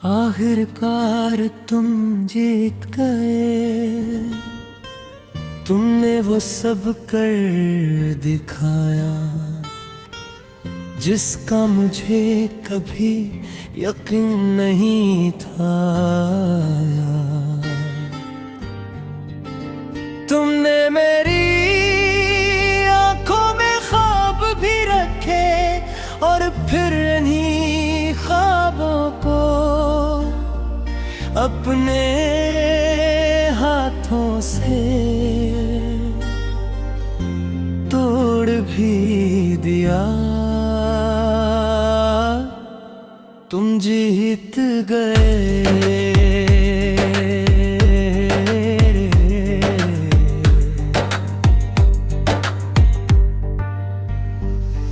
आखिरकार तुम जीत गए, तुमने वो सब कर दिखाया जिसका मुझे कभी यकीन नहीं था। तुमने मेरी आंखों में ख्वाब भी रखे और फिर इन्हीं ख्वाबों को अपने हाथों से तोड़ भी दिया। तुम जीत गए।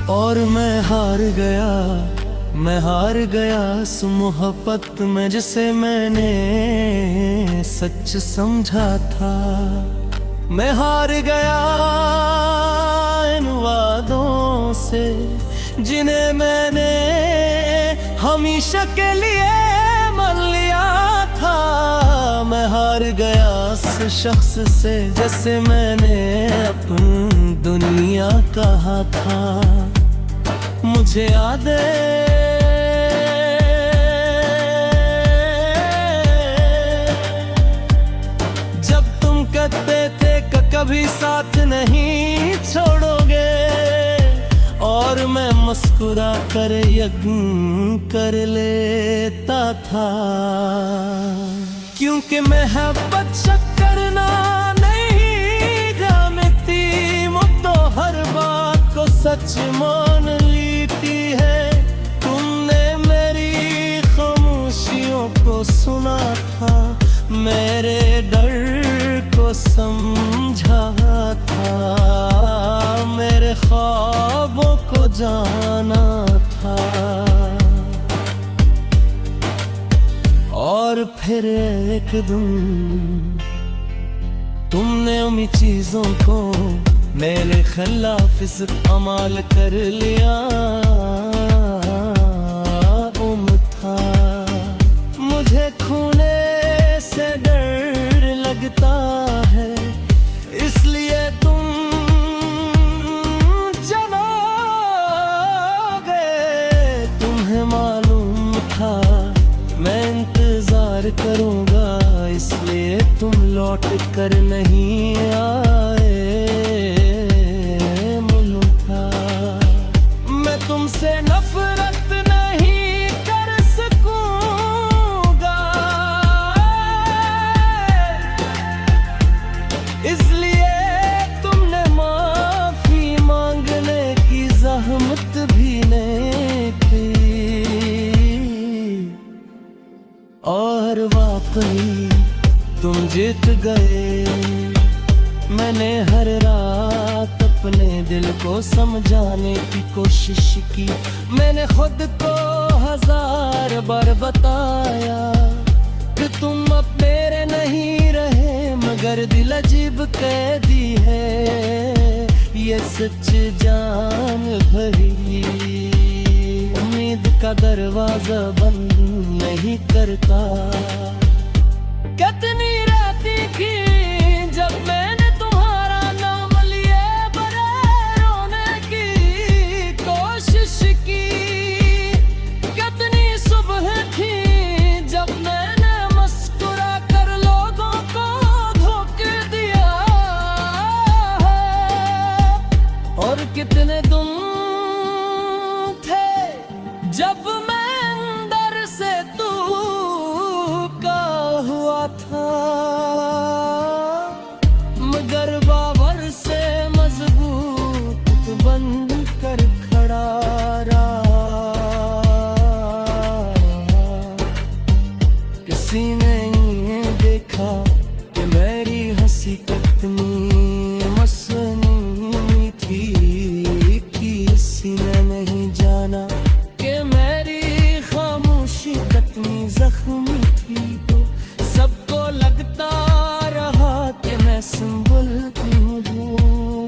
और मैं हार गया इस मोहब्बत में जिसे मैंने सच समझा था। मैं हार गया इन वादों से जिन्हें मैंने हमेशा के लिए मान लिया था। मैं हार गया उस शख्स से जैसे मैंने अपनी दुनिया कहा था। मुझे याद है जब तुम कहते थे कि कभी साथ नहीं छोड़ोगे, और मैं मुस्कुरा कर यकीन कर लेता था। क्योंकि मोहब्बत शक्कर ना नहीं जानती, मुझको हर बात को सच मान लेती है। तुमने मेरी खामोशियों को सुना था, मेरे डर को समझा था, मेरे ख्वाबों को जाना था। और फिर एक दिन तुमने उन्हीं चीजों को मेरे खिलाफ इस्तेमाल कर लिया। था मुझे खूने से डर लगता है, इसलिए तुम चलोगे। तुम्हें मालूम था मैं इंतजार करूंगा, इसलिए तुम लौट कर नहीं आए। मालूम था मैं तुमसे नफरत नहीं कर सकूंगा, इसलिए तुमने माफी मांगने की ज़हमत भी नहीं की। और वाकई तुम जीत गए। मैंने हर रात अपने दिल को समझाने की कोशिश की। मैंने खुद को 1000 बार बताया कि तुम अब मेरे नहीं रहे, मगर दिल अजीब कैदी है, ये सच जान भरी। उम्मीद का दरवाजा बंद नहीं करता। कितनी रातें की जब मैंने तुम्हारा नाम लिए बगैर रोने की कोशिश की। कितनी सुबह थी जब मैंने मुस्कुरा कर लोगों को धोखा दिया। और कितने दिन थे जब मैं अंदर से तू का हुआ था, मगर बाबर से मजबूत बन कर खड़ा रहा। किसी ने ये देखा कि मेरी हंसी कितनी मसनूई थी, किसी ने नहीं जाना कि मेरी खामोशी कितनी जख्मी थी। तो सबको लगता रहा कि मैं संभल हूँ,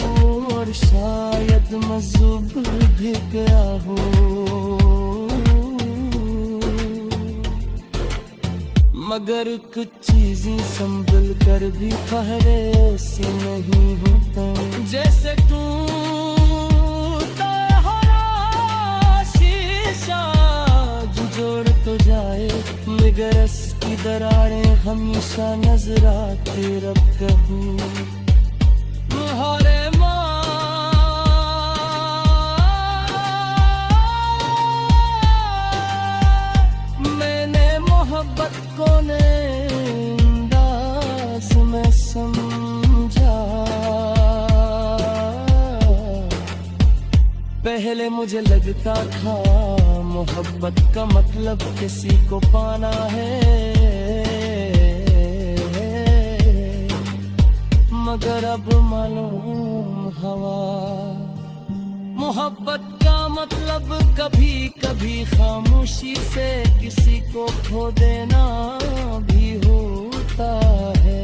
और शायद मजबूर भी गया हूँ। मगर कुछ चीजें संभल कर भी पहले ऐसी नहीं होता। जैसे तू शीशा जो जोड़ तो जाए, मगर इसकी दरारें हमेशा नजर आती रब कहूँ। हरे मैंने मोहब्बत को ने अंदाज में समझा। पहले मुझे लगता था मोहब्बत का मतलब किसी को पाना है, मगर अब मालूम हवा। मोहब्बत का मतलब कभी कभी खामोशी से किसी को खो देना भी होता है।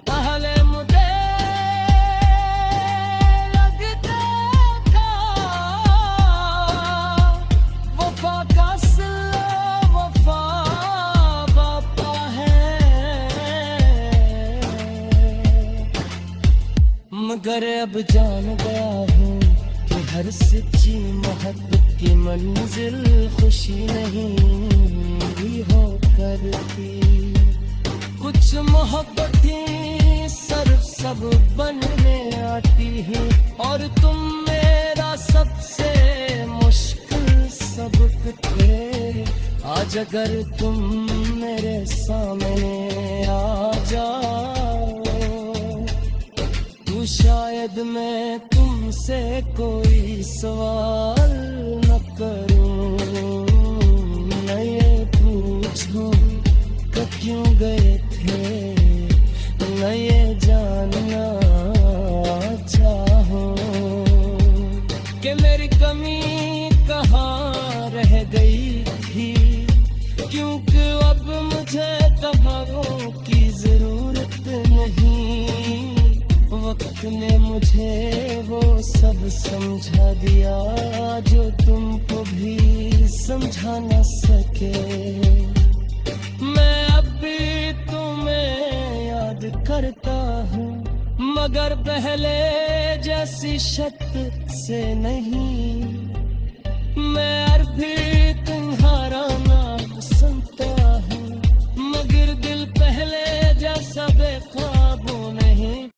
पहले मुझे लगता था वफा का सिला वफा बापा है, मगर अब जान गया हूँ कि हर सच्ची मोहब्बत की मंजिल खुशी नहीं भी हो करती। कुछ मोहब्बतें सिर्फ सब बनने आती हैं, और तुम मेरा सबसे मुश्किल सबक थे। आज अगर तुम मेरे सामने आ जाओ तो शायद मैं तुमसे कोई सवाल न करूं, न ये पूछूं कि क्यों गए थे, न ये जानना चाहूं कि मेरी कमी कहाँ रह गई थी। क्योंकि अब मुझे तबाहों की जरूरत नहीं, वक्त ने मुझे वो सब समझा दिया जो तुमको भी समझा न सके। मैं अब भी तुम्हें याद करता हूँ, मगर पहले जैसी शक्ल से नहीं। मैं अब भी तुम्हारा